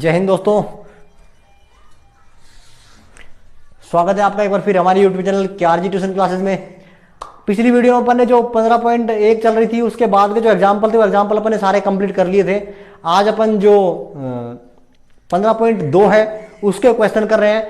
जय हिंद दोस्तों, स्वागत है आपका एक बार फिर हमारे YouTube channel KRG tuition classes में। पिछली वीडियो में अपन ने जो 15.1 चल रही थी उसके बाद के जो एग्जाम्पल थे वो एग्जाम्पल अपन ने सारे कंप्लीट कर लिए थे। आज अपन जो 15.2 है उसके क्वेश्चन कर रहे हैं।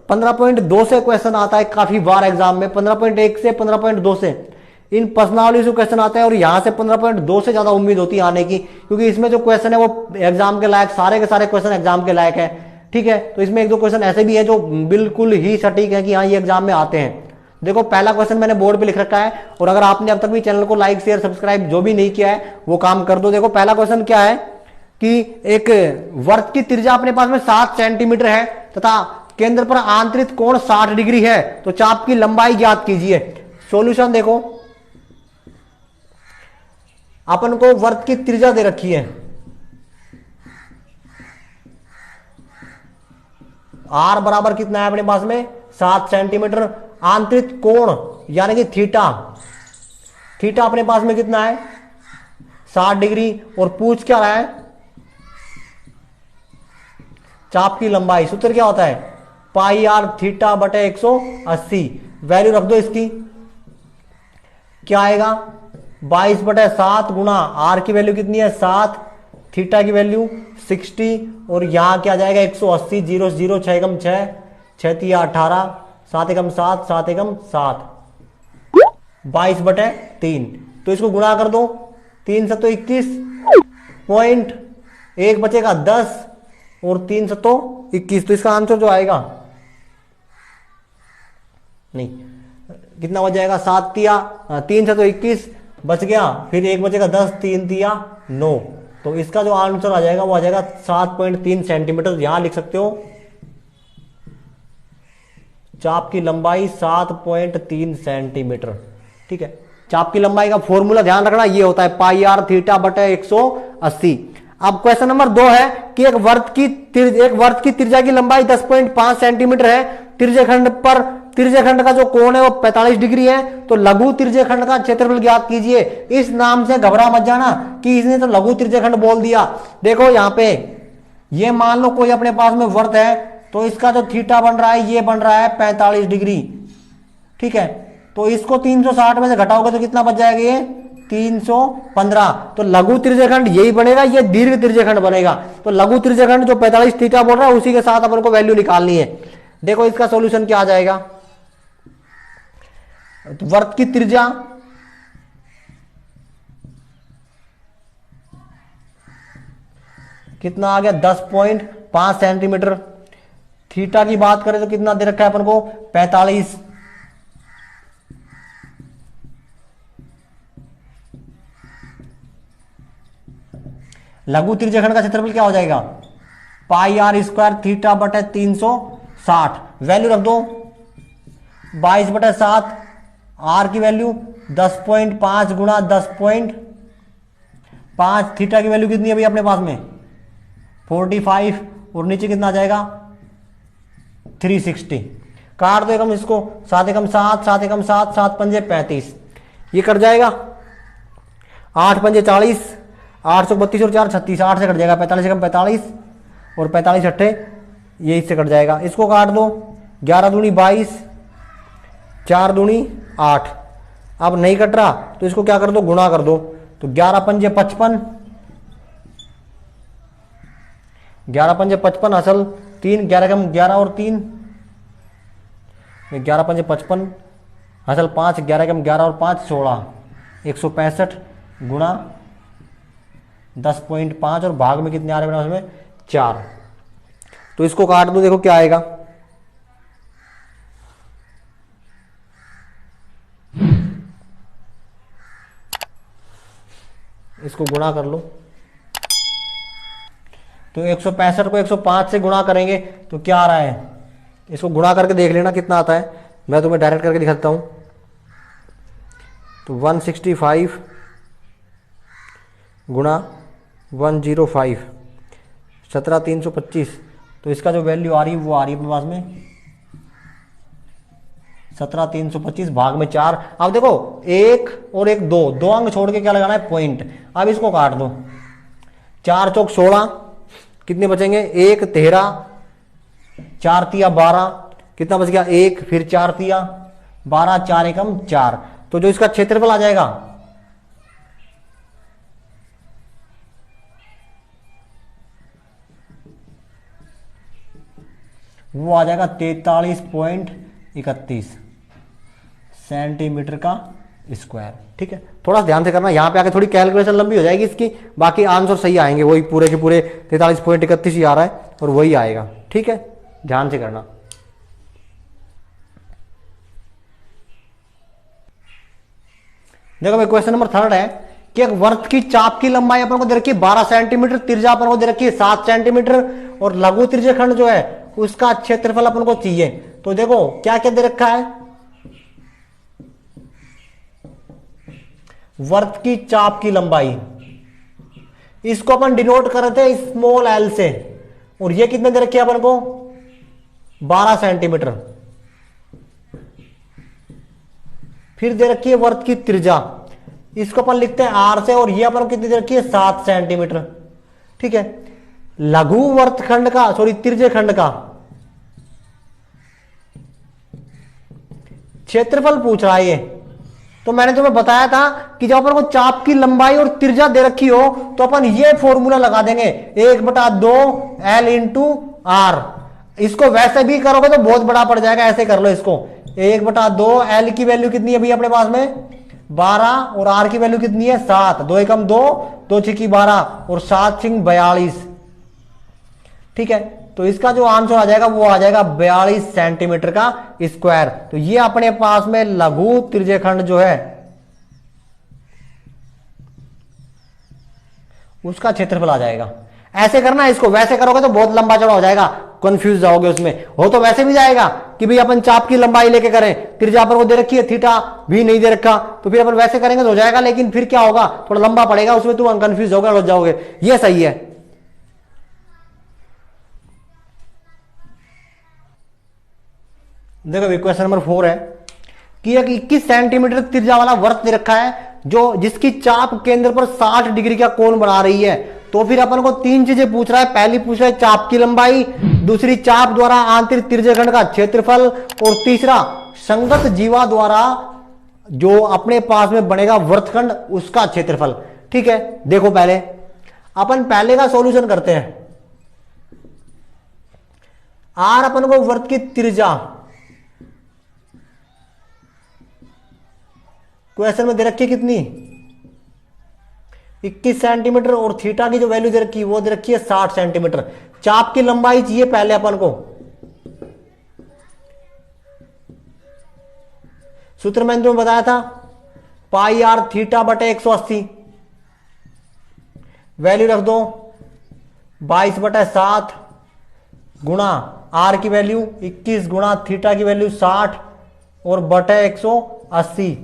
15.2 से क्वेश्चन आता है काफी बार एग्जाम में, 15.1 से 15.2 से इन पर्सनालिटी से क्वेश्चन आते हैं और यहाँ से 15.2 से ज्यादा उम्मीद होती है आने की, क्योंकि इसमें जो क्वेश्चन है वो एग्जाम के लायक, सारे के सारे क्वेश्चन एग्जाम के लायक है। ठीक है, तो इसमें एक दो क्वेश्चन ऐसे भी हैं जो बिल्कुल ही सटीक है कि हाँ ये एग्जाम में आते हैं। देखो पहला क्वेश्चन मैंने बोर्ड पे लिख रखा है, और अगर आपने अब तक भी चैनल को लाइक शेयर सब्सक्राइब जो भी नहीं किया है वो काम कर दो। देखो पहला क्वेश्चन क्या है कि एक वृत्त की त्रिज्या अपने पास में 7 सेंटीमीटर है तथा केंद्र पर आंतरिक कोण 60 डिग्री है, तो चाप की लंबाई ज्ञात कीजिए। सॉल्यूशन देखो, अपन को वृत्त की त्रिज्या दे रखी है, आर बराबर कितना है अपने पास में 7 सेंटीमीटर। आंतरिक कोण यानी कि थीटा, थीटा अपने पास में कितना है 60 डिग्री, और पूछ क्या रहा है चाप की लंबाई। सूत्र क्या होता है पाई आर थीटा बटे 180। वैल्यू रख दो इसकी, क्या आएगा 22 बटे 7 गुणा आर की वैल्यू कितनी है 7, थीटा की वैल्यू 60, और यहां क्या जाएगा 180, 0 0 6 एकम 6, 6 तिया 18, 7 एकम 7, 7 एकम 7, 22 बटे 3। तो इसको गुणा कर दो, 3 सत्तो 21 पॉइंट, एक बचेगा 10 और 3 सत्तो 21। तो इसका आंसर जो आएगा नहीं कितना बच जाएगा 7 तिया 3 सत्तो 21 बच गया, फिर एक बचेगा 10, 3 तिया 9। तो इसका जो आंसर आ जाएगा वो आ जाएगा 7.3 सेंटीमीटर। यहां लिख सकते हो चाप की लंबाई 7.3 सेंटीमीटर। ठीक है, चाप की लंबाई का फॉर्मूला ध्यान रखना ये होता है पाई आर थीटा बटे 180। अब क्वेश्चन नंबर 2 है कि एक वृत्त की त्रिज्या की लंबाई 10.5 सेंटीमीटर है, त्रिज्यखंड का जो कोण है वो 45 डिग्री है, तो लघु त्रिज्यखंड का क्षेत्रफल ज्ञात कीजिए। इस नाम से घबरा मत जाना कि इसने तो लघु त्रिज्यखंड बोल दिया। देखो यहां पे ये मान लो कोई अपने पास में वृत्त है, तो इसका जो थीटा बन रहा है ये बन रहा है 45 डिग्री। ठीक है, तो इसको 360 में से घटाओगे तो कितना बच जाएगा ये 315। तो लघु त्रिज्यखंड यही बनेगा, ये दीर्घ त्रिज्यखंड बनेगा। तो लघु त्रिज्यखंड जो 45 थीटा बोल रहा है उसी के साथ अपन को वैल्यू निकालनी है। देखो इसका सॉल्यूशन क्या आ जाएगा, तो वृत्त की त्रिज्या कितना आ गया 10.5 सेंटीमीटर। थीटा की बात करें तो कितना दे रखा है अपन को 45। लघु त्रिज्यखंड का क्षेत्रफल क्या हो जाएगा पाई आर स्क्वायर थीटा बटे 360। वैल्यू रख दो 22 बटे 7, आर की वैल्यू 10.5 गुणा 10.5, थीटा की वैल्यू कितनी है भाई अपने पास में 45, और नीचे कितना आ जाएगा 360। काट दो एकम इसको, 7 एकम 7, 7 एकम 7, 7 पंजे 35, ये कट जाएगा 8 पंजे 40, 8 32 और 4 36, 8 से कट जाएगा 45 एकम 45, और 45 अट्ठे ये इससे कट जाएगा। इसको काट दो 11 दूनी 22, 4 दूनी 8। अब नहीं कट रहा तो इसको क्या कर दो गुणा कर दो, तो 11 पंजे 55, 11 पंजे 55 असल 3, 11 कम 11 और 3, 11 पंजे 55 असल 5, 11 कम 11 और 5 16, 165 गुणा 10.5, और भाग में कितने आ रहे हैं उसमें 4। तो इसको काट दो, देखो क्या आएगा इसको गुणा कर लो, तो 165 को 105 से गुणा करेंगे तो क्या आ रहा है, इसको गुणा करके देख लेना कितना आता है, मैं तुम्हें डायरेक्ट करके दिखाता हूं। तो 165 गुणा 105 17,325, तो इसका जो वैल्यू आ रही है वो आ रही है अपने पास में 17,325 भाग में 4। अब देखो 1 और 1 2 अंक छोड़ के क्या लगाना है पॉइंट। अब इसको काट दो, 4 चौक 16, कितने बचेंगे, 1 13, 4 तिया 12, कितना बच गया 1, फिर 4 तिया 12, 4 एकम 4। तो जो इसका क्षेत्रफल आ जाएगा वो आ जाएगा 43.31 सेंटीमीटर का स्क्वायर। ठीक है, थोड़ा ध्यान से करना, यहां पे आके थोड़ी कैलकुलेशन लंबी हो जाएगी इसकी, बाकी आंसर सही आएंगे, वही पूरे के पूरे 43.31 ही आ रहा है और वही आएगा। ठीक है, ध्यान से करना। देखो भाई क्वेश्चन नंबर 3 है कि एक वृत्त की चाप की लंबाई अपन को दे रखी है 12 सेंटीमीटर, त्रिज्या अपन को दे रखी है 7 सेंटीमीटर और लघु त्रिज्य खंड जो है उसका क्षेत्रफल अपन को चाहिए। तो देखो क्या क्या दे रखा है, वृत्त की चाप की लंबाई, इसको अपन डिनोट करते हैं स्मॉल एल से, और ये कितने दे रखे हैं अपन को 12 सेंटीमीटर। फिर दे रखी है वृत्त की त्रिज्या, इसको अपन लिखते हैं आर से, और ये अपन को कितनी दे रखी है 7 सेंटीमीटर। ठीक है, लघु वृत्तखंड का त्रिज्य खंड का क्षेत्रफल पूछ रहा है ये। तो मैंने तुम्हें बताया था कि जब अपन को चाप की लंबाई और त्रिज्या दे रखी हो तो अपन ये फॉर्मूला लगा देंगे 1/2 L इंटू आर। इसको वैसे भी करोगे तो बहुत बड़ा पड़ जाएगा, ऐसे कर लो इसको 1/2 L की वैल्यू कितनी है भैया अपने पास में 12 और R की वैल्यू कितनी है 7, 2 एकम 2, 2 छिकी 12 और 7 छिंग 42। ठीक है, तो इसका जो आंसर आ जाएगा वो आ जाएगा 42 सेंटीमीटर का स्क्वायर। तो ये अपने पास में लघु त्रिज्यखंड जो है उसका क्षेत्रफल आ जाएगा। ऐसे करना, इसको वैसे करोगे तो बहुत लंबा चौड़ा हो जाएगा, कंफ्यूज जाओगे उसमें। हो तो वैसे भी जाएगा कि भाई अपन चाप की लंबाई लेके करें, त्रिज्या पर को दे रखी है, थीटा भी नहीं दे रखा, तो फिर अपन वैसे करेंगे तो हो जाएगा, लेकिन फिर क्या होगा थोड़ा लंबा पड़ेगा, उसमें तुम कंफ्यूज होगे, हो जाओगे। ये सही है। देखो क्वेश्चन नंबर 4 है कि एक 21 सेंटीमीटर त्रिज्या वाला वृत्त दे रखा है जो जिसकी चाप केंद्र पर 60 डिग्री का कोण बना रही है। तो फिर अपन को 3 चीजें पूछ रहा है, पहली पूछ रहा है चाप की लंबाई, दूसरी चाप द्वारा आंतरिक त्रिज्यखंड का क्षेत्रफल, और तीसरा संगत जीवा द्वारा जो अपने पास में बनेगा वृत्तखंड उसका क्षेत्रफल। ठीक है, देखो पहले अपन पहले का सॉल्यूशन करते हैं। आर अपन को वृत्त की त्रिज्या क्वेश्चन में दे रखी है कितनी 21 सेंटीमीटर, और थीटा की जो वैल्यू दे रखी है वो दे रखी है 60 सेंटीमीटर। चाप की लंबाई चाहिए पहले अपन को, सूत्र मैंने तुम्हें बताया था पाई आर थीटा बटे 180, वैल्यू रख दो 22/7 गुणा आर की वैल्यू 21 गुणा थीटा की वैल्यू 60 और बटे 180,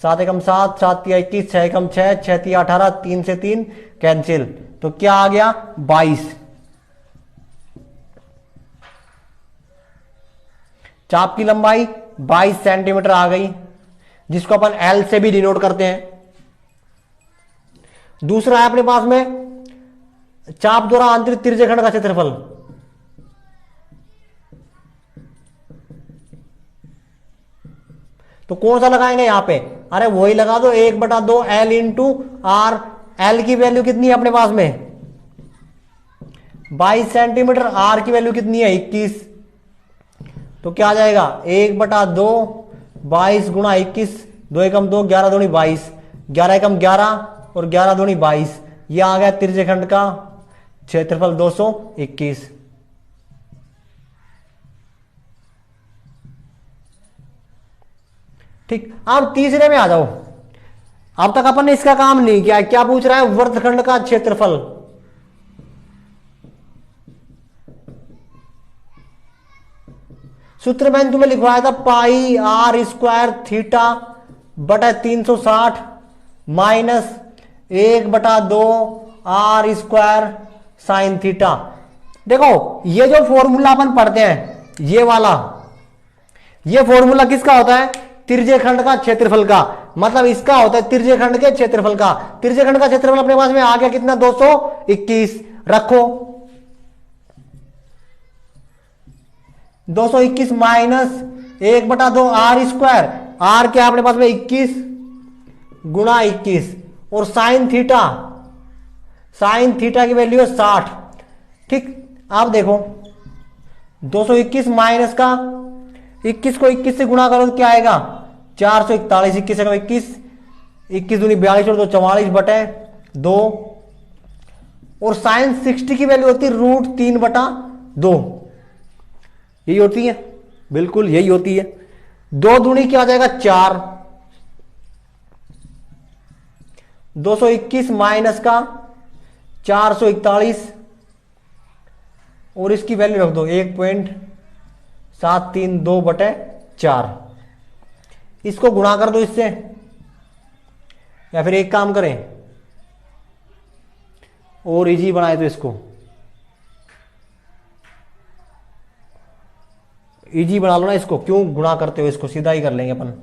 7 एकम 7, 7 तिया 21, 6 एकम 6, 6 तिया 18, 3 से 3 कैंसिल, तो क्या आ गया 22। चाप की लंबाई 22 सेंटीमीटर आ गई, जिसको अपन एल से भी डिनोट करते हैं। दूसरा है अपने पास में चाप द्वारा आंतरिक त्रिज्यखंड का क्षेत्रफल, तो कौन सा लगाएंगे यहां पे, अरे वही लगा दो 1/2 L इंटू आर। एल की वैल्यू कितनी है अपने पास में 22 सेंटीमीटर, आर की वैल्यू कितनी है 21, तो क्या आ जाएगा 1/2 22 गुणा 21, 2 एकम 2, 11 दूनी 22, 11 एकम 11 और 11 दूनी 22, यह आ गया त्रिज्यखंड का क्षेत्रफल 221। ठीक, अब तीसरे में आ जाओ। अब तक अपन ने इसका काम नहीं किया, क्या पूछ रहा है वृत्तखंड का क्षेत्रफल। सूत्र मैंने तुम्हें लिखवाया था पाई आर स्क्वायर थीटा बटा 360 minus 1/2 R square sine theta. देखो ये जो फॉर्मूला अपन पढ़ते हैं ये वाला, ये फॉर्मूला किसका होता है त्रिज्यखंड का क्षेत्रफल का, मतलब इसका होता है त्रिज्यखंड के क्षेत्रफल का। त्रिज्यखंड का क्षेत्रफल अपने पास में आ गया कितना 221 रखो, 221 माइनस 1/2 आर स्क्वायर। आर क्या अपने पास में 21 गुणा 21 और साइन थीटा की वैल्यू है 60। ठीक, आप देखो 221 माइनस का 21 को 21 से गुणा करो तो क्या आएगा 441। 21 से 21, 21 दूनी 42 और 2 44/2 और साइन 60 की वैल्यू होती है √3/2। यही होती है, बिल्कुल यही होती है। 2 दूनी क्या आ जाएगा 4। 221 माइनस का 441 और इसकी वैल्यू रख दो 1.732/4। इसको गुणा कर दो इससे, या फिर एक काम करें और इजी बनाए तो इसको इजी बना लो ना। इसको क्यों गुणा करते हो, इसको सीधा ही कर लेंगे अपन।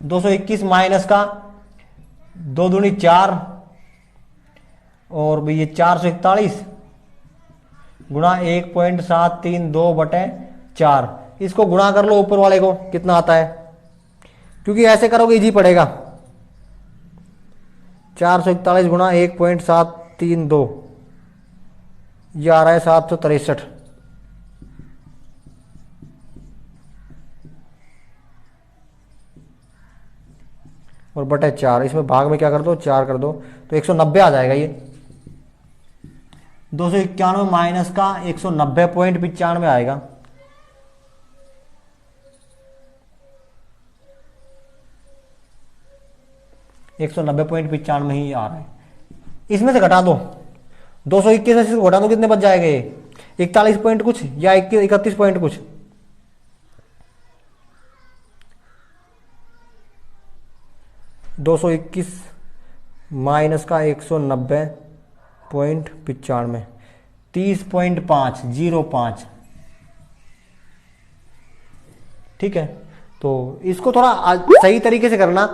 221 माइनस का 2 दूनी 4 और ये 441 गुणा 1.732/4। इसको गुणा कर लो ऊपर वाले को, कितना आता है, क्योंकि ऐसे करोगे इजी पड़ेगा। 441 गुणा 1.732 ये आ रहा है 763 और बटे 4। इसमें भाग में क्या कर दो 4 कर दो तो 190 आ जाएगा। ये 291 माइनस का 190.95 आएगा। एक 190.95 ही आ रहा है। इसमें से घटा दो 221 से घटा दो, कितने बच जाएगा ये 41 पॉइंट कुछ या 31 पॉइंट कुछ। (221 माइनस का 190.95 30.505। ठीक है, तो इसको थोड़ा सही तरीके से करना,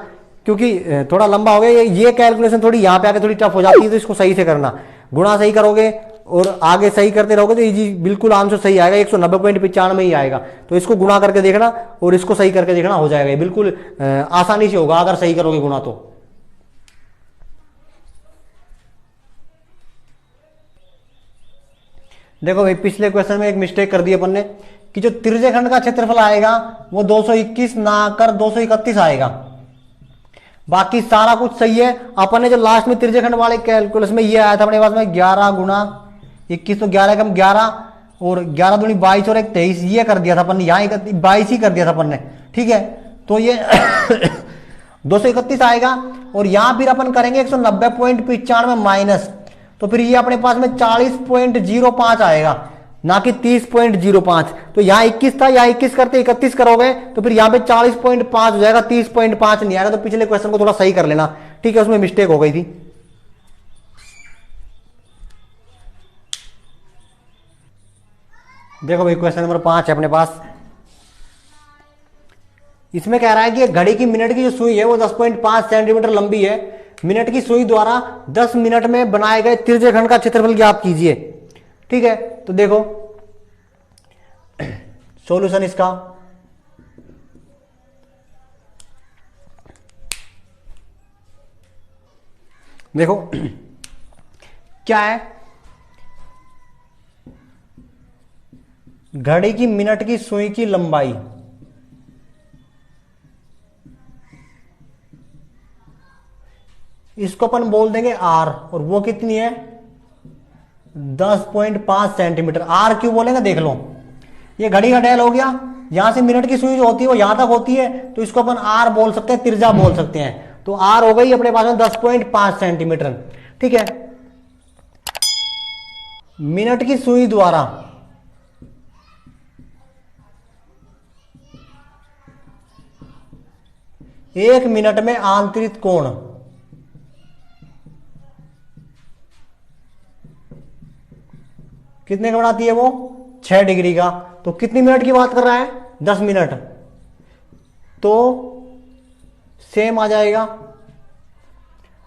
क्योंकि थोड़ा लंबा हो गया ये कैलकुलेशन, थोड़ी यहां पे आके थोड़ी टफ हो जाती है, तो इसको सही से करना। गुणा सही करोगे और आगे सही करते रहोगे तो इजी बिल्कुल आंसर सही आएगा, 190.95 ही आएगा। तो इसको गुणा करके देखना और इसको सही करके देखना, हो जाएगा ये बिल्कुल आसानी से होगा अगर सही करोगे गुणा तो। देखो भाई पिछले क्वेश्चन में एक मिस्टेक कर दी अपन ने कि जो त्रिज्यखंड का क्षेत्रफल आएगा वो 221 ना आकर 231 आएगा। बाकी सारा कुछ सही है। अपन ने जो लास्ट में त्रिज्यखंड वाले कैलकुलस में ये आया था अपने पास में 11 गुणा 21 तो 11 कम 11 और 11 दूनी 22 और 1 23 ये कर दिया था अपन ने, यहाँ 22 ही कर दिया था अपन ने। ठीक है, तो ये 231 आएगा और यहां फिर अपन करेंगे 190.95 माइनस, तो फिर ये अपने पास में 40.05 आएगा ना कि 30.05। तो यहाँ 21 था, यहाँ 21 करते 31 करोगे तो फिर यहाँ पे 40.5 हो जाएगा, 30.5 नहीं आएगा। तो पिछले क्वेश्चन को थोड़ा सही कर लेना, ठीक है, उसमें मिस्टेक हो गई थी। देखो भाई क्वेश्चन नंबर 5 है अपने पास। इसमें कह रहा है कि घड़ी की मिनट की जो सुई है वो 10.5 सेंटीमीटर लंबी है। मिनट की सुई द्वारा 10 मिनट में बनाए गए त्रिज्यखंड का क्षेत्रफल ज्ञात कीजिए। ठीक है, तो देखो सॉल्यूशन इसका, देखो क्या है, घड़ी की मिनट की सुई की लंबाई इसको अपन बोल देंगे आर, और वो कितनी है 10.5 सेंटीमीटर। आर क्यों बोलेंगे देख लो, ये घड़ी का डायल हो गया, यहां से मिनट की सुई जो होती है वो यहां तक होती है, तो इसको अपन आर बोल सकते हैं, त्रिज्या बोल सकते हैं। तो आर हो गई अपने पास में 10.5 सेंटीमीटर। ठीक है, मिनट की सुई द्वारा एक मिनट में आंतरिक कोण कितने का बनाती है वो 6 डिग्री का। तो कितनी मिनट की बात कर रहा है 10 मिनट, तो सेम आ जाएगा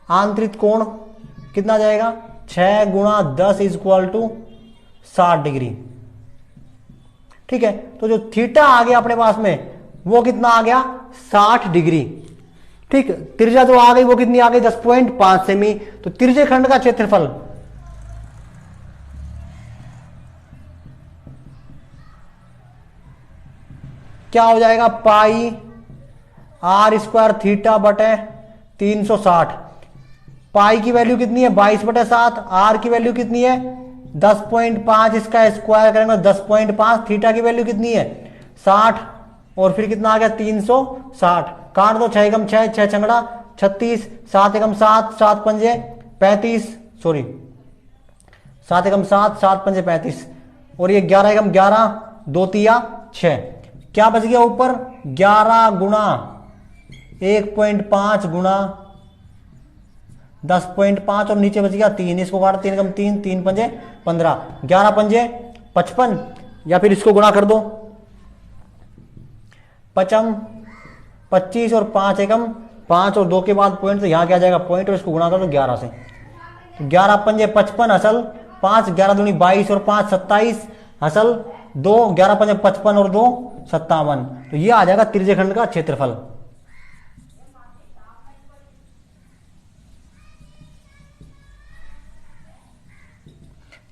आंतरिक कोण कितना आ जाएगा 6 गुणा 10 इज इक्वल टू 60 डिग्री। ठीक है, तो जो थीटा आ गया अपने पास में वो कितना आ गया 60 डिग्री। ठीक, त्रिज्या जो आ गई वो कितनी आ गई 10.5 सेमी। तो त्रिज्य खंड का क्षेत्रफल क्या हो जाएगा, पाई आर स्क्वायर थीटा बटे 360। पाई की वैल्यू कितनी है 22/7, आर की वैल्यू कितनी है 10.5, इसका स्क्वायर करेंगे 10.5, थीटा की वैल्यू कितनी है 60, और फिर कितना आ गया 360। काट दो, 6 एकम 6, 6 छंगड़ा 36, 7 एकम 7, 7 पंजे 35, सॉरी 7 एकम 7, 7 पंजे 35, और ये 11 एकम 11, 2 तिया 6। क्या बच गया ऊपर 11 गुणा 1.5 गुणा 10.5, और नीचे बच गया 3, इसको काट 3 एकम 3, 3 पंजे 15, 11 पंजे 55, या फिर इसको गुणा कर दो 55, 25 और 5 एकम 5, और 2 के बाद पॉइंट, तो यहां क्या जाएगा पॉइंट, और इसको गुणा कर दो 11 से। तो 11 पंजे 55 असल 5, 11 दूनी 22 और 5 27 असल 2, 11 पंजे 55 और 2 57। तो ये आ जाएगा त्रिज्य खंड का क्षेत्रफल।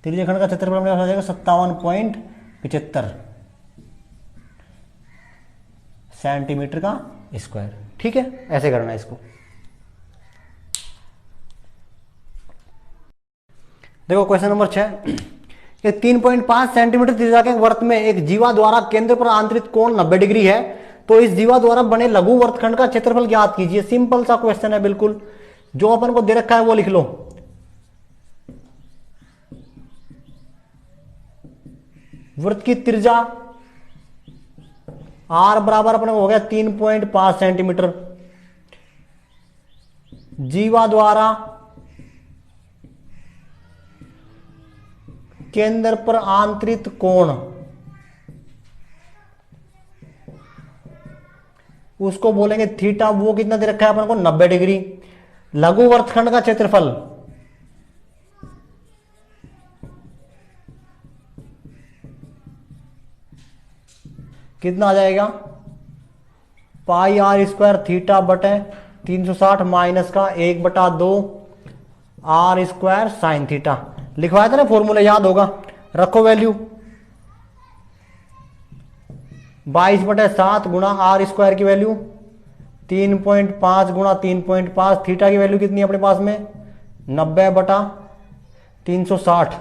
त्रिज्य खंड का क्षेत्रफल अपने पास आ जाएगा 57.75 सेंटीमीटर का स्क्वायर। ठीक है, ऐसे करना है इसको। देखो क्वेश्चन नंबर 6, 3.5 सेंटीमीटर त्रिज्या के वर्त में एक जीवा द्वारा केंद्र पर आंतरिक कोण 90 डिग्री है, तो इस जीवा द्वारा बने लघु वर्तखंड का क्षेत्रफल ज्ञात कीजिए। सिंपल सा क्वेश्चन है बिल्कुल, जो अपन को दे रखा है वो लिख लो। वृत्त की त्रिज्या आर बराबर अपने हो गया 3.5 सेंटीमीटर। जीवा द्वारा केंद्र पर आंतरिक कोण, उसको बोलेंगे थीटा, वो कितना दे रखा है अपन को 90 डिग्री। लघु वर्तखंड का क्षेत्रफल कितना आ जाएगा, पाई आर स्क्वायर थीटा बटे 360 माइनस का 1/2 आर स्क्वायर साइन थीटा। लिखवाया था ना फॉर्मूला, याद होगा, रखो वैल्यू 22/7 गुणा आर स्क्वायर की वैल्यू 3.5 गुणा 3.5, थीटा की वैल्यू कितनी है अपने पास में 90/360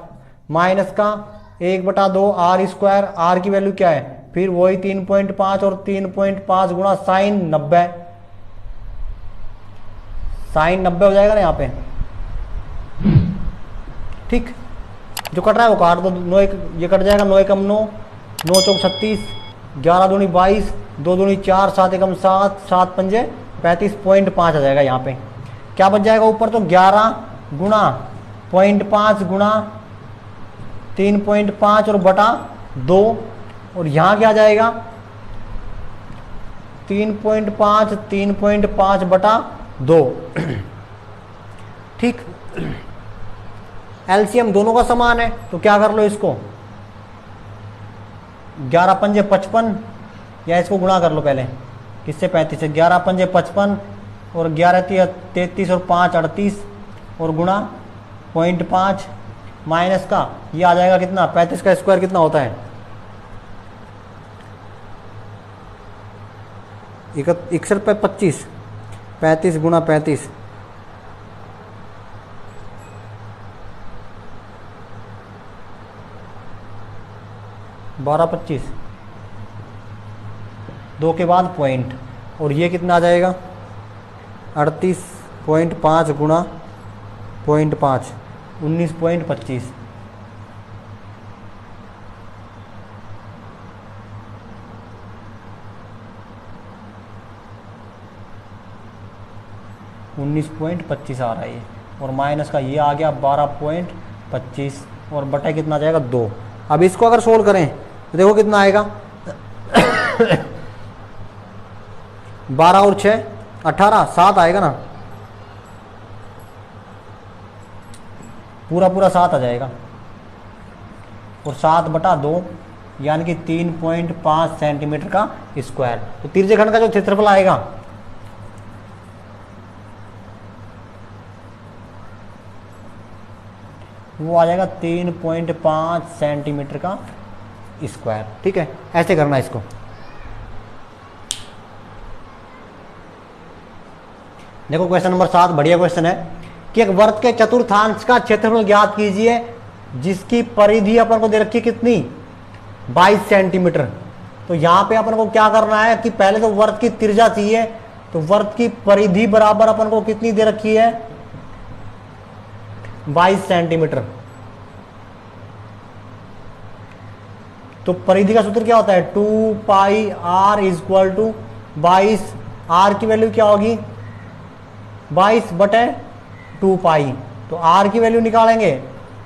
माइनस का 1/2 आर स्क्वायर, आर की वैल्यू क्या है फिर वही 3.5, और 3.5 गुणा साइन 90, साइन 90 हो जाएगा ना यहाँ पे। ठीक, जो कट रहा है वो काट दो, 9 ये कट जाएगा, 9 एकम 9, 9 चौक 36, 11 दूनी 22, 2 दूनी 4, 7 एकम 7, 7 पंजे 35.5 आ जाएगा यहाँ पे। क्या बच जाएगा ऊपर, तो 11 गुणा 0.5 गुणा 3.5 और बटा 2, और यहां क्या जाएगा 3.5, 3.5 बटा 2। ठीक, एलसीएम दोनों का समान है, तो क्या कर लो इसको 11 पंजे 55, या इसको गुणा कर लो पहले किससे 35 से, 11 पंजे 55 और 11 33 और 5 38, और गुणा 0.5 माइनस का ये आ जाएगा कितना 35 का स्क्वायर कितना होता है 61 पे 25, 35 गुणा 35 12 25, 2 के बाद पॉइंट, और ये कितना आ जाएगा 38.5 गुणा 0.5 19.25। $19.25 आ रहा है ये, और माइनस का ये आ गया 12.25, और बटा कितना आ जाएगा 2। अब इसको अगर सोल्व करें तो देखो कितना आएगा 12 और 6 18, 7 आएगा ना। पूरा पूरा 7 आ जाएगा, और 7/2 यानी कि 3.5 सेंटीमीटर का स्क्वायर। तो तिरछे खंड का जो क्षेत्रफल आएगा वो आ जाएगा 3.5 सेंटीमीटर का स्क्वायर। ठीक है, ऐसे करना इसको। देखो क्वेश्चन नंबर 7 बढ़िया क्वेश्चन है कि एक वर्ग के चतुर्थांश का क्षेत्रफल ज्ञात कीजिए जिसकी परिधि अपन को दे रखी है कितनी, 22 सेंटीमीटर। तो यहां पे अपन को क्या करना है कि पहले तो वर्ग की त्रिज्या चाहिए, तो वर्ग की परिधि बराबर अपन को कितनी दे रखी है, 22 सेंटीमीटर। तो परिधि का सूत्र क्या होता है, 2πr इक्वल टू 22, आर की वैल्यू क्या होगी 22/2π। तो आर की वैल्यू निकालेंगे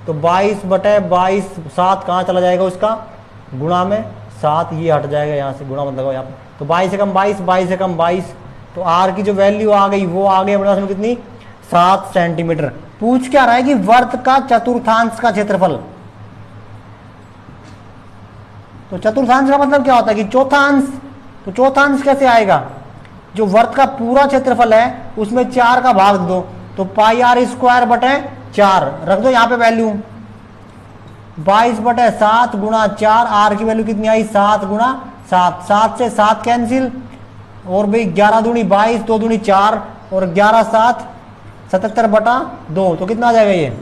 तो 22/22, 7 कहां चला जाएगा उसका गुणा में 7, ये हट जाएगा यहां से, गुणा मत लगाओ यहाँ पे। तो 22 से कम 22, 22 से कम 22, तो आर की जो वैल्यू आ गई वो आ गई अपने पास में कितनी, 7 सेंटीमीटर। पूछ क्या रहा है कि वर्ग का चतुर्थांश का क्षेत्रफल। तो चतुर्थांश का मतलब क्या होता है कि चौथा अंश। तो चौथा अंश कैसे आएगा, जो वर्ग का पूरा क्षेत्रफल है उसमें 4 का भाग दो, तो πr²/4 रख दो यहाँ पे वैल्यू, 22/7 गुणा 4, आर की वैल्यू कितनी आई 7 गुणा 7, 7 से 7 कैंसिल, और भाई 11 दूनी 22, 2 दूनी 4, और 11 7 77/2, तो कितना आ जाएगा ये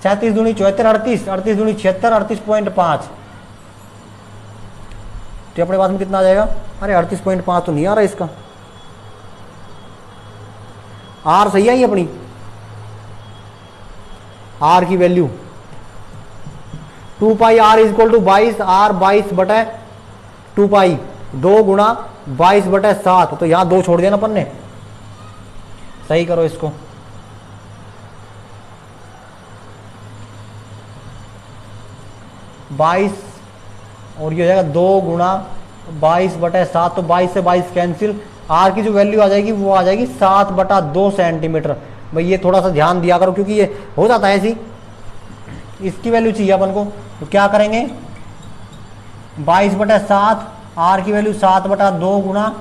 37 दूनी 74, 38, 38 दूनी 76, 38.5। तो अपने पास में कितना आ जाएगा, अरे 38.5 तो नहीं आ रहा इसका, आर सही आई अपनी, आर की value 2πr equal to 22, are 22/2π, 2 गुणा 22/7। तो यहां 2 छोड़ दिया ना अपन ने, सही करो इसको। बाईस और ये हो जाएगा 2 गुणा 22/7, तो 22 से 22 कैंसिल, आर की जो वैल्यू आ जाएगी वो आ जाएगी 7/2 सेंटीमीटर। भाई ये थोड़ा सा ध्यान दिया करो क्योंकि ये हो जाता है ऐसी, इसकी वैल्यू चाहिए अपन को। तो क्या करेंगे 22/7, आर की वैल्यू 7/2 गुणा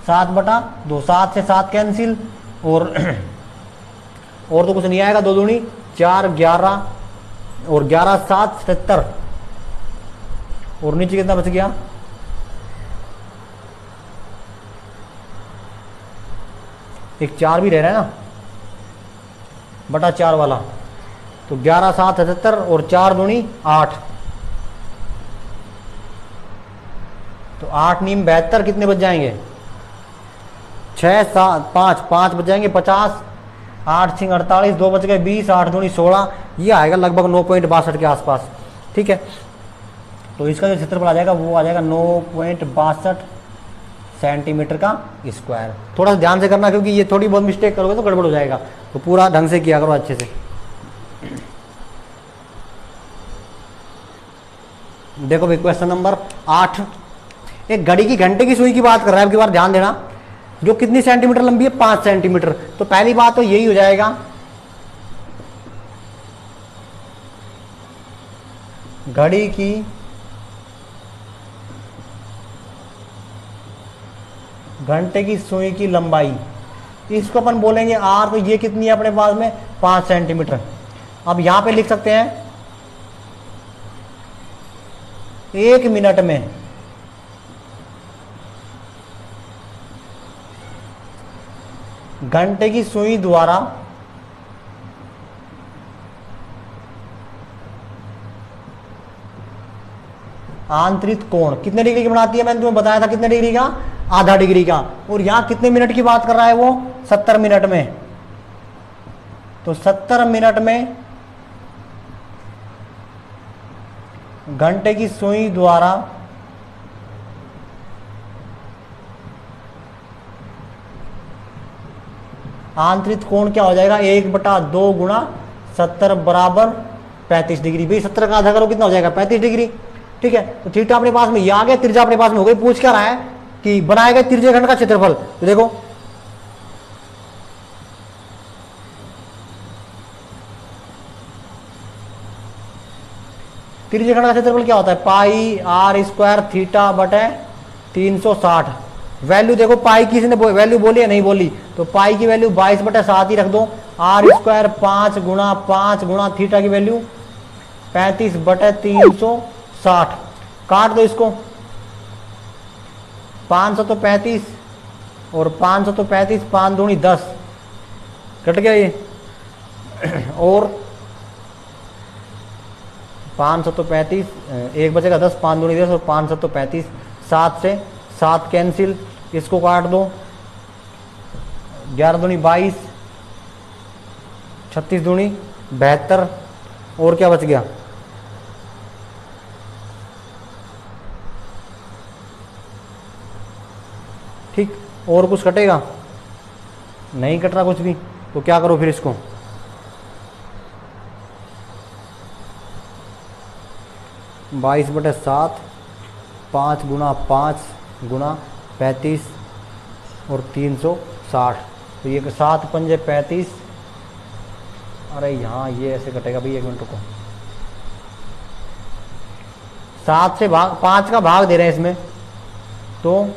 7/2, 7 से 7 कैंसिल, और तो कुछ नहीं आएगा, 2 दूनी 4, 11, और 11 7 77, और नीचे कितना बच गया, एक 4 भी रह रहा है ना /4 वाला, तो 11 7 77, और 4 दूनी 8, तो 8 नीम 72, कितने बच जाएंगे 6 7 5 5 बच जाएंगे 50, 8 6 48, 2 बच गए 20, 8 दूनी 16, ये आएगा लगभग 9.62 के आसपास। ठीक है, तो इसका जो क्षेत्रफल आ जाएगा वो आ जाएगा 9.62 सेंटीमीटर का स्क्वायर। थोड़ा सा ध्यान से करना क्योंकि ये थोड़ी बहुत मिस्टेक करोगे तो गड़बड़ हो जाएगा, तो पूरा ढंग से किया करो अच्छे से। देखो भाई क्वेश्चन नंबर 8, एक घड़ी की घंटे की सुई की बात कर रहा है, अब की बार ध्यान देना, जो कितनी सेंटीमीटर लंबी है 5 सेंटीमीटर। तो पहली बात तो यही हो जाएगा, घड़ी की घंटे की सुई की लंबाई, इसको अपन बोलेंगे आर। तो ये कितनी है अपने पास में 5 सेंटीमीटर। अब यहां पे लिख सकते हैं 1 मिनट में घंटे की सुई द्वारा आंतरिक कोण कितने डिग्री की बनाती है, मैंने तुम्हें बताया था कितने डिग्री का, आधा डिग्री का। और यहां कितने मिनट की बात कर रहा है वो 70 मिनट में। तो 70 मिनट में घंटे की सुई द्वारा आंतरिक कोण क्या हो जाएगा 1/2 गुणा 70 बराबर 35 डिग्री। भाई 70 का आधा करो कितना हो जाएगा 35 डिग्री। ठीक है, तो थीटा अपने पास में ये आ गया, त्रिज्या अपने पास में हो गई। पूछ क्या रहा है कि बनाए गए त्रिज्य खंड का क्षेत्रफल। तो देखो तिरछे खंड का क्षेत्रफल क्या होता है, पाई आर स्क्वायर थीटा बटे 360। वैल्यू देखो, पाई की इसने वैल्यू बोली है नहीं बोली, तो पाई की वैल्यू 22/7 ही रख दो। आर स्क्वायर 5 गुणा थीटा की वैल्यू 35/360। काट दो इसको, 500 तो 35 और 500 तो 35, 5 दूनी 10, कट गया ये। और 500 तो 35, एक बचेगा 10, 5 दूनी 10 और 500 तो 35, 7 से 7 कैंसिल, इसको काट दो, 11 दूनी 22, 36 दूनी 72, और क्या बच गया, ठीक। और कुछ कटेगा नहीं, कट रहा कुछ भी, तो क्या करो फिर इसको, बाईस बटे 7, 5 गुणा 5 गुणा 35 और 360, तो ये 7 पंजे 35। अरे यहाँ ये ऐसे कटेगा भाई, 1 मिनट रुको, 7 से भाग 5 का भाग दे रहे हैं इसमें, तो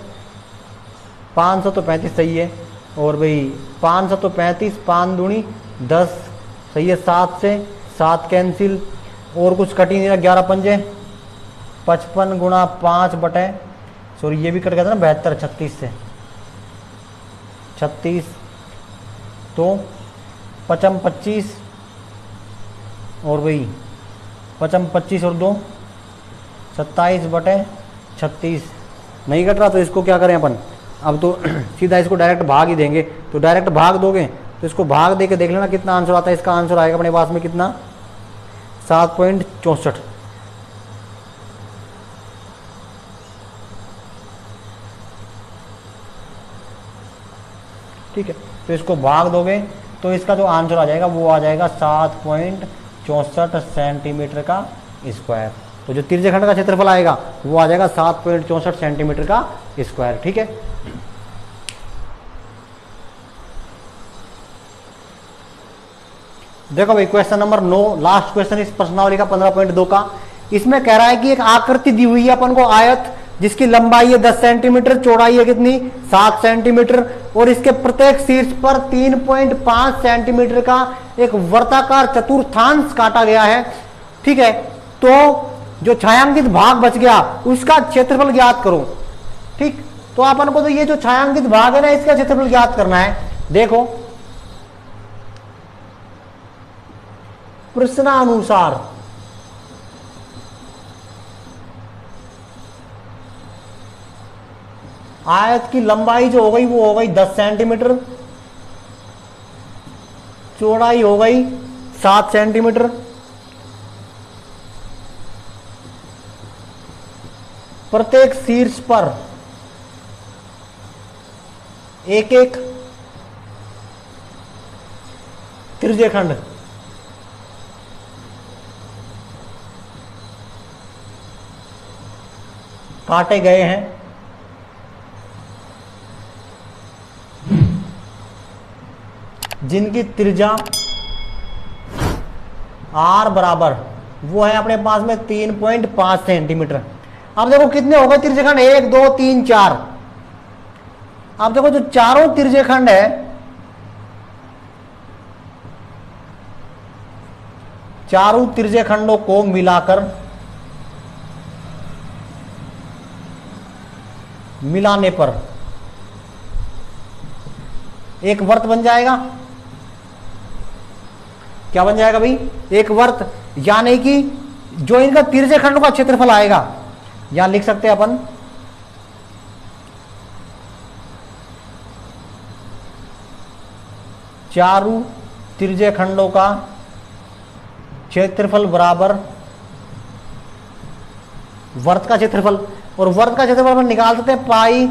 500 तो 35 सही है, और भाई 500 तो 35, 5 दूनी 10 सही है, 7 से 7 कैंसिल, और कुछ कट ही नहीं रहा, 11 पंजे 55 गुणा 5 बटे, सॉरी ये भी कट गया था ना 72, 36 से 36, तो 55 25, और वही 55 25 और 2 27/36, नहीं कट रहा, तो इसको क्या करें अपन, अब तो सीधा इसको डायरेक्ट भाग ही देंगे, तो डायरेक्ट भाग दोगे तो इसको भाग दे के देख लेना कितना आंसर आता है। इसका आंसर आएगा अपने पास में कितना, 7.64। ठीक है, तो इसको भाग दोगे तो इसका जो आंसर आ जाएगा वो आ जाएगा 7.64 सेंटीमीटर का स्क्वायर। तो जो तिरछे खंड का क्षेत्रफल आएगा वो आ जाएगा 7.64 सेंटीमीटर का स्क्वायर। ठीक है, देखो भाई क्वेश्चन नंबर 9, लास्ट क्वेश्चन इस प्रश्नावली का 15.2 का। इसमें कह रहा है कि एक आकृति दी हुई है अपन को, आयत, जिसकी लंबाई है 10 सेंटीमीटर, चौड़ाई है कितनी 7 सेंटीमीटर, और इसके प्रत्येक शीर्ष पर 3.5 सेंटीमीटर का एक वर्ताकार चतुर्थांश काटा गया है। ठीक है, तो जो छायांकित भाग बच गया उसका क्षेत्रफल ज्ञात करो। ठीक, तो अपन को तो ये जो छायांकित भाग है ना इसका क्षेत्रफल ज्ञात करना है। देखो प्रश्नानुसार आयत की लंबाई जो हो गई वो हो गई 10 सेंटीमीटर, चौड़ाई हो गई 7 सेंटीमीटर, प्रत्येक शीर्ष पर एक एक त्रिज्य खंड काटे गए हैं। जिनकी त्रिज्या r बराबर वो है अपने पास में 3.5 सेंटीमीटर। अब देखो कितने हो गए त्रिज्यखंड, 1 2 3 4। अब देखो जो चारों त्रिज्यखंड है, चारों त्रिज्यखंडों को मिलाने पर एक वर्त बन जाएगा। क्या बन जाएगा भाई, एक वर्त, यानी कि जो इनका त्रिज्यखंडों का क्षेत्रफल आएगा, यहां लिख सकते हैं अपन चारों त्रिज्यखंडों का क्षेत्रफल बराबर वर्त का क्षेत्रफल, और वर्त का क्षेत्रफल अपन निकाल सकते हैं पाई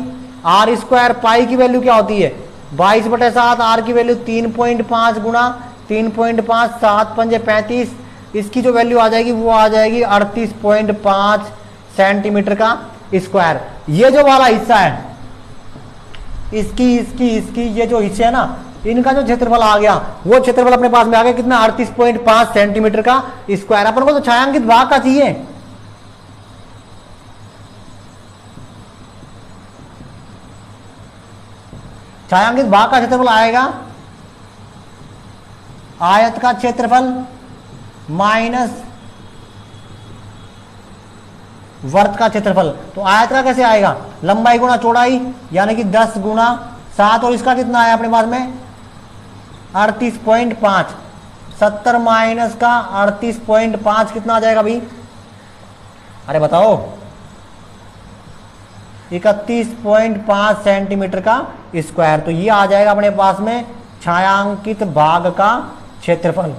आर स्क्वायर। पाई की वैल्यू क्या होती है 22/7, आर की वैल्यू 3.5 गुणा 3.5, 7 पंजे 35, इसकी जो वैल्यू आ जाएगी वो आ जाएगी 38.5 सेंटीमीटर का स्क्वायर। ये जो वाला हिस्सा है इसकी ये जो हिस्से है ना, इनका जो क्षेत्रफल आ गया वो क्षेत्रफल अपने पास में आ गया कितना 38.5 सेंटीमीटर का स्क्वायर। अपन को तो छायांकित भाग का चाहिए, छायांकित भाग का क्षेत्रफल आएगा आयत का क्षेत्रफल माइनस वर्त का क्षेत्रफल। तो आयत का कैसे आएगा, लंबाई गुणा चौड़ाई, यानी कि 10 गुणा 7, और इसका कितना आया अपने पास में 38.5, 70 माइनस का 38.5 कितना आ जाएगा भाई, अरे बताओ 31.5 सेंटीमीटर का स्क्वायर। तो ये आ जाएगा अपने पास में छायांकित भाग का क्षेत्रफल।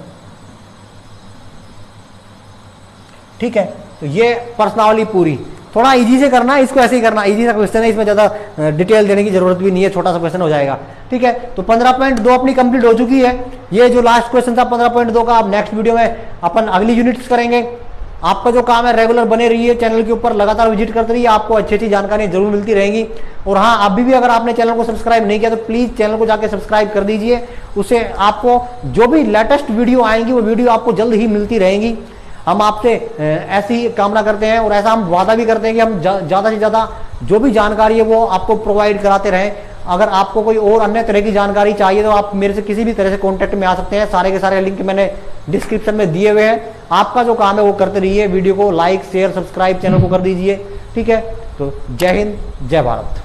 ठीक है, तो ये प्रश्नावली पूरी, थोड़ा इजी से करना, इसको ऐसे ही करना, इजी सा क्वेश्चन है, इसमें ज्यादा डिटेल देने की जरूरत भी नहीं है, छोटा सा क्वेश्चन हो जाएगा। ठीक है, तो 15.2 अपनी कंप्लीट हो चुकी है। ये जो लास्ट क्वेश्चन था 15.2 का, आप नेक्स्ट वीडियो में अपन अगली यूनिट्स करेंगे। आपका जो काम है रेगुलर बने रहिए, चैनल के ऊपर लगातार विजिट करते रहिए, आपको अच्छी अच्छी जानकारी जरूर मिलती रहेंगी। और हाँ, अभी भी अगर आपने चैनल को सब्सक्राइब नहीं किया तो प्लीज चैनल को जाकर सब्सक्राइब कर दीजिए, उससे आपको जो भी लेटेस्ट वीडियो आएंगी वो वीडियो आपको जल्द ही मिलती रहेंगी। हम आपसे ऐसी कामना करते हैं और ऐसा हम वादा भी करते हैं कि हम ज़्यादा से ज़्यादा जो भी जानकारी है वो आपको प्रोवाइड कराते रहें। अगर आपको कोई और अन्य तरह की जानकारी चाहिए तो आप मेरे से किसी भी तरह से कांटेक्ट में आ सकते हैं। सारे के सारे लिंक मैंने डिस्क्रिप्शन में दिए हुए हैं। आपका जो काम है वो करते रहिए, वीडियो को लाइक शेयर सब्सक्राइब चैनल को कर दीजिए। ठीक है, तो जय हिंद जय भारत।